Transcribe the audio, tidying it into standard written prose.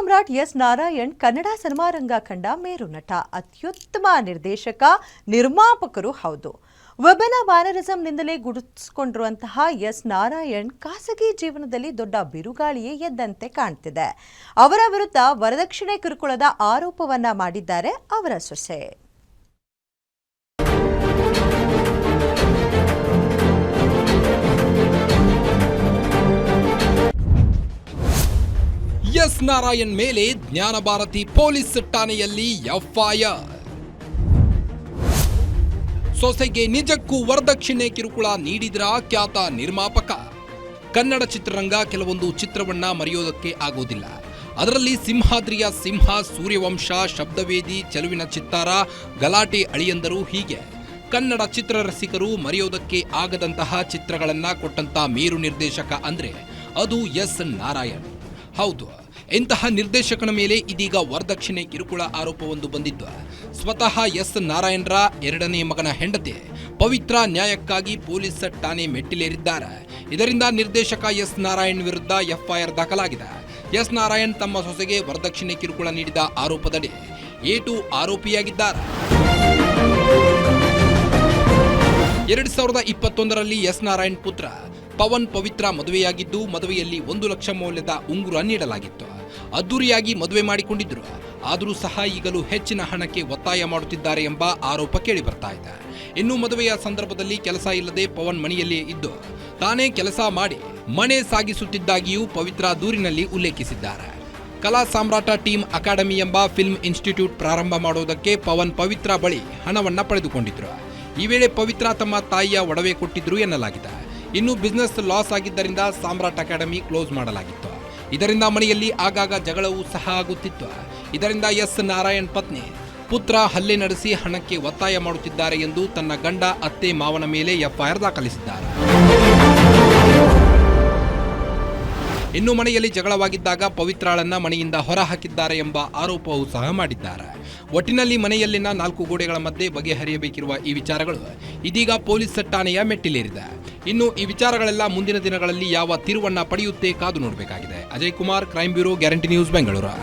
ಸಾಮ್ರಾಟ್ S Narayan Kannada ಸಿನಿಮಾರಂಗ ಕಂಡ ಮೇರು ನಟ, ಅತ್ಯುತ್ತಮ ನಿರ್ದೇಶಕ, ನಿರ್ಮಾಪಕರು ಹೌದು. ವಿಭಿನ್ನ ಮ್ಯಾನರಿಸಂನಿಂದಲೇ ಗುರುತಿಸಿಕೊಂಡಿರುವಂತಹ ಎಸ್ ನಾರಾಯಣ್ ಖಾಸಗಿ ಜೀವನದಲ್ಲಿ ದೊಡ್ಡ ಬಿರುಗಾಳಿಯೇ ಎದ್ದಂತೆ ಕಾಣ್ತಿದೆ. ಅವರ ವಿರುದ್ಧ ವರದಕ್ಷಿಣೆ ಕಿರುಕುಳದ ಆರೋಪವನ್ನ ಮಾಡಿದ್ದಾರೆ ಅವರ ಸೊಸೆ. ಎಸ್ ನಾರಾಯಣ್ ಮೇಲೆ ಜ್ಞಾನಭಾರತಿ ಪೊಲೀಸ್ ಠಾಣೆಯಲ್ಲಿ ಎಫ್ಐಆರ್. ಸೊಸೆಗೆ ನಿಜಕ್ಕೂ ವರದಕ್ಷಿಣೆ ಕಿರುಕುಳ ನೀಡಿದ್ರ ಖ್ಯಾತ ನಿರ್ಮಾಪಕ. ಕನ್ನಡ ಚಿತ್ರರಂಗ ಕೆಲವೊಂದು ಚಿತ್ರವನ್ನ ಮರೆಯೋದಕ್ಕೆ ಆಗೋದಿಲ್ಲ. ಅದರಲ್ಲಿ ಸಿಂಹಾದ್ರಿಯ ಸಿಂಹ, ಸೂರ್ಯವಂಶ, ಶಬ್ದವೇದಿ, ಚೆಲುವಿನ ಚಿತ್ತಾರ, ಗಲಾಟೆ ಅಳಿಯಂದರು, ಹೀಗೆ ಕನ್ನಡ ಚಿತ್ರರಸಿಕರು ಮರೆಯೋದಕ್ಕೆ ಆಗದಂತಹ ಚಿತ್ರಗಳನ್ನ ಕೊಟ್ಟಂತ ಮೇರು ನಿರ್ದೇಶಕ ಅಂದ್ರೆ ಅದು ಎಸ್ ನಾರಾಯಣ್. ಹೌದು, ಇಂತಹ ನಿರ್ದೇಶಕನ ಮೇಲೆ ಇದೀಗ ವರದಕ್ಷಿಣೆ ಕಿರುಕುಳ ಆರೋಪವೊಂದು ಬಂದಿದ್ದು, ಸ್ವತಃ ಎಸ್ ನಾರಾಯಣ್ರ ಎರಡನೇ ಮಗನ ಹೆಂಡತಿ ಪವಿತ್ರ ನ್ಯಾಯಕ್ಕಾಗಿ ಪೊಲೀಸ್ ಠಾಣೆ ಮೆಟ್ಟಿಲೇರಿದ್ದಾರೆ. ಇದರಿಂದ ನಿರ್ದೇಶಕ ಎಸ್ ನಾರಾಯಣ್ ವಿರುದ್ಧ ಎಫ್ಐಆರ್ ದಾಖಲಾಗಿದೆ. ಎಸ್ ನಾರಾಯಣ್ ತಮ್ಮ ಸೊಸೆಗೆ ವರದಕ್ಷಿಣೆ ಕಿರುಕುಳ ನೀಡಿದ ಆರೋಪದಡಿ A2 ಆರೋಪಿಯಾಗಿದ್ದಾರೆ. 2021ರಲ್ಲಿ ಎಸ್ ನಾರಾಯಣ್ ಪುತ್ರ ಪವನ್ ಪವಿತ್ರ ಮದುವೆಯಾಗಿದ್ದು, ಮದುವೆಯಲ್ಲಿ 1 ಲಕ್ಷ ಮೌಲ್ಯದ ಉಂಗುರ ನೀಡಲಾಗಿತ್ತು. ಅದ್ದೂರಿಯಾಗಿ ಮದುವೆ ಮಾಡಿಕೊಂಡಿದ್ರು. ಆದರೂ ಸಹ ಈಗಲೂ ಹೆಚ್ಚಿನ ಹಣಕ್ಕೆ ಒತ್ತಾಯ ಮಾಡುತ್ತಿದ್ದಾರೆ ಎಂಬ ಆರೋಪ ಕೇಳಿ ಬರ್ತಾ ಇದೆ. ಇನ್ನು ಮದುವೆಯ ಸಂದರ್ಭದಲ್ಲಿ ಕೆಲಸ ಇಲ್ಲದೆ ಪವನ್ ಮನೆಯಲ್ಲೇ ಇದ್ದು ತಾನೇ ಕೆಲಸ ಮಾಡಿ ಮನೆ ಸಾಗಿಸುತ್ತಿದ್ದಾಗಿಯೂ ಪವಿತ್ರ ದೂರಿನಲ್ಲಿ ಉಲ್ಲೇಖಿಸಿದ್ದಾರೆ. ಕಲಾ ಸಾಮ್ರಾಟ ಟೀಮ್ ಅಕಾಡೆಮಿ ಎಂಬ ಫಿಲ್ಮ್ ಇನ್ಸ್ಟಿಟ್ಯೂಟ್ ಪ್ರಾರಂಭ ಮಾಡೋದಕ್ಕೆ ಪವನ್ ಪವಿತ್ರ ಬಳಿ ಹಣವನ್ನ ಪಡೆದುಕೊಂಡಿದ್ರು. ಈ ವೇಳೆ ಪವಿತ್ರ ತಮ್ಮ ತಾಯಿಯ ಒಡವೆ ಕೊಟ್ಟಿದ್ರು ಎನ್ನಲಾಗಿದೆ. ಇನ್ನು ಬಿಸ್ನೆಸ್ ಲಾಸ್ ಆಗಿದ್ದರಿಂದ ಸಾಮ್ರಾಟ್ ಅಕಾಡೆಮಿ ಕ್ಲೋಸ್ ಮಾಡಲಾಗಿತ್ತು. ಇದರಿಂದ ಮನೆಯಲ್ಲಿ ಆಗಾಗ ಜಗಳವೂ ಸಹ ಆಗುತ್ತಿತ್ತು. ಇದರಿಂದ ಎಸ್ ನಾರಾಯಣ್ ಪತ್ನಿ ಪುತ್ರ ಹಲ್ಲೆ ನಡೆಸಿ ಹಣಕ್ಕೆ ಒತ್ತಾಯ ಮಾಡುತ್ತಿದ್ದಾರೆ ಎಂದು ತನ್ನ ಗಂಡ, ಅತ್ತೆ, ಮಾವನ ಮೇಲೆ ಎಫ್ಐಆರ್ ದಾಖಲಿಸಿದ್ದಾರೆ. ಇನ್ನು ಮನೆಯಲ್ಲಿ ಜಗಳವಾಗಿದ್ದಾಗ ಪವಿತ್ರಾಳನ್ನ ಮನೆಯಿಂದ ಹೊರಹಾಕಿದ್ದಾರೆ ಎಂಬ ಆರೋಪವೂ ಸಹ ಮಾಡಿದ್ದಾರೆ. ಒಟ್ಟಿನಲ್ಲಿ ಮನೆಯಲ್ಲಿನ 4 ಗೋಡೆಗಳ ಮಧ್ಯೆ ಬಗೆಹರಿಯಬೇಕಿರುವ ಈ ವಿಚಾರಗಳು ಇದೀಗ ಪೊಲೀಸ್ ಠಾಣೆಯ ಮೆಟ್ಟಿಲೇರಿದೆ. ಇನ್ನು ಈ ವಿಚಾರಗಳೆಲ್ಲ ಮುಂದಿನ ದಿನಗಳಲ್ಲಿ ಯಾವ ತಿರುವನ್ನ ಪಡೆಯುತ್ತೆ ಕಾದು ನೋಡಬೇಕಾಗಿದೆ. Ajay Kumar, crime bureau, guarantee news, Bengaluru.